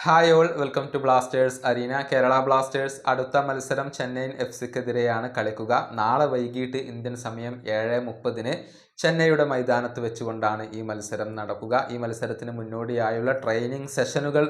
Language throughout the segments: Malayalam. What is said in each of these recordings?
Hi all, welcome to Blasters arena. Kerala Blasters അടുത്ത മത്സരം ചെന്നൈയിൻ എഫ്സിക്കെതിരെയാണ് കളിക്കുക. നാളെ വൈകിട്ട് ഇന്ത്യൻ സമയം 7:30 ചെന്നൈയുടെ മൈതാനത്ത് വെച്ചുകൊണ്ടാണ് ഈ മത്സരം നടക്കുക. ഈ മത്സരത്തിന് മുന്നോടിയായുള്ള ട്രെയിനിങ് സെഷനുകൾ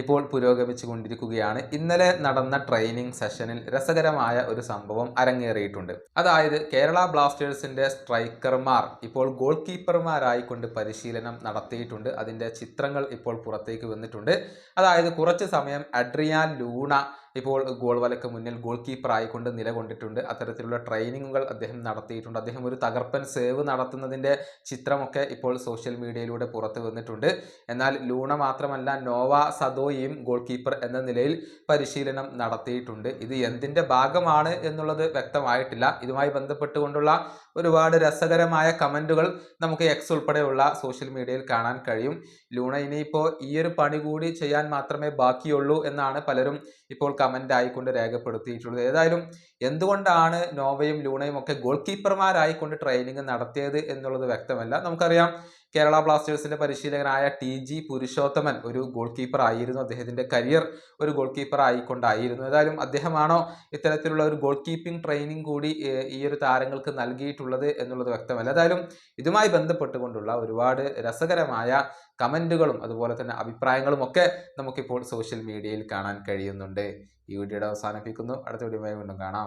ഇപ്പോൾ പുരോഗമിച്ചു കൊണ്ടിരിക്കുകയാണ്. ഇന്നലെ നടന്ന ട്രെയിനിങ് സെഷനിൽ രസകരമായ ഒരു സംഭവം അരങ്ങേറിയിട്ടുണ്ട്. അതായത് കേരള ബ്ലാസ്റ്റേഴ്സിന്റെ സ്ട്രൈക്കർമാർ ഇപ്പോൾ ഗോൾ കീപ്പർമാരായിക്കൊണ്ട് പരിശീലനം നടത്തിയിട്ടുണ്ട്. അതിൻ്റെ ചിത്രങ്ങൾ ഇപ്പോൾ പുറത്തേക്ക് വന്നിട്ടുണ്ട്. അതായത് കുറച്ച് സമയം അഡ്രിയാൻ ലൂണ ഇപ്പോൾ ഗോൾ വലക്ക് മുന്നിൽ ഗോൾ കീപ്പർ ആയിക്കൊണ്ട് നിലകൊണ്ടിട്ടുണ്ട്. അത്തരത്തിലുള്ള ട്രെയിനിങ്ങുകൾ അദ്ദേഹം നടത്തിയിട്ടുണ്ട്. അദ്ദേഹം ഒരു തകർപ്പൻ സേവ് നടത്തുന്നതിൻ്റെ ചിത്രമൊക്കെ ഇപ്പോൾ സോഷ്യൽ മീഡിയയിലൂടെ പുറത്തു വന്നിട്ടുണ്ട്. എന്നാൽ ലൂണ മാത്രമല്ല, നോവ സദോയും ഗോൾ കീപ്പർ എന്ന നിലയിൽ പരിശീലനം നടത്തിയിട്ടുണ്ട്. ഇത് എന്തിൻ്റെ ഭാഗമാണ് എന്നുള്ളത് വ്യക്തമായിട്ടില്ല. ഇതുമായി ബന്ധപ്പെട്ടുകൊണ്ടുള്ള ഒരുപാട് രസകരമായ കമൻറ്റുകൾ നമുക്ക് എക്സ് ഉൾപ്പെടെയുള്ള സോഷ്യൽ മീഡിയയിൽ കാണാൻ കഴിയും. ലൂണ ഇനിയിപ്പോൾ ഈ ഒരു പണി കൂടി ചെയ്യാൻ മാത്രമേ ബാക്കിയുള്ളൂ എന്നാണ് പലരും ഇപ്പോൾ കമൻ്റ് ആയിക്കൊണ്ട് രേഖപ്പെടുത്തിയിട്ടുള്ളത്. ഏതായാലും എന്തുകൊണ്ടാണ് നോവയും ലൂണയും ഒക്കെ ഗോൾ കീപ്പർമാരായിക്കൊണ്ട് ട്രെയിനിങ് നടത്തിയത് എന്നുള്ളത് വ്യക്തമല്ല. നമുക്കറിയാം, കേരള ബ്ലാസ്റ്റേഴ്സിന്റെ പരിശീലകനായ ടി.ജി. പുരുഷോത്തമൻ ഒരു ഗോൾ കീപ്പർ ആയിരുന്നു. അദ്ദേഹത്തിന്റെ കരിയർ ഒരു ഗോൾ കീപ്പർ ആയിക്കൊണ്ടായിരുന്നു. ഏതായാലും അദ്ദേഹമാണോ ഇത്തരത്തിലുള്ള ഒരു ഗോൾ കീപ്പിംഗ് ട്രെയിനിങ് കൂടി ഈ ഒരു താരങ്ങൾക്ക് നൽകിയിട്ടുള്ളത് എന്നുള്ളത് വ്യക്തമല്ല. ഏതായാലും ഇതുമായി ബന്ധപ്പെട്ടുകൊണ്ടുള്ള ഒരുപാട് രസകരമായ കമന്റുകളും അതുപോലെ തന്നെ അഭിപ്രായങ്ങളും ഒക്കെ നമുക്കിപ്പോൾ സോഷ്യൽ മീഡിയയിൽ കാണാൻ കഴിയുന്നുണ്ട്. ഈ വീഡിയോയുടെ അവസാനിപ്പിക്കുന്നു. അടുത്ത വീഡിയോയുമായി വീണ്ടും കാണാം.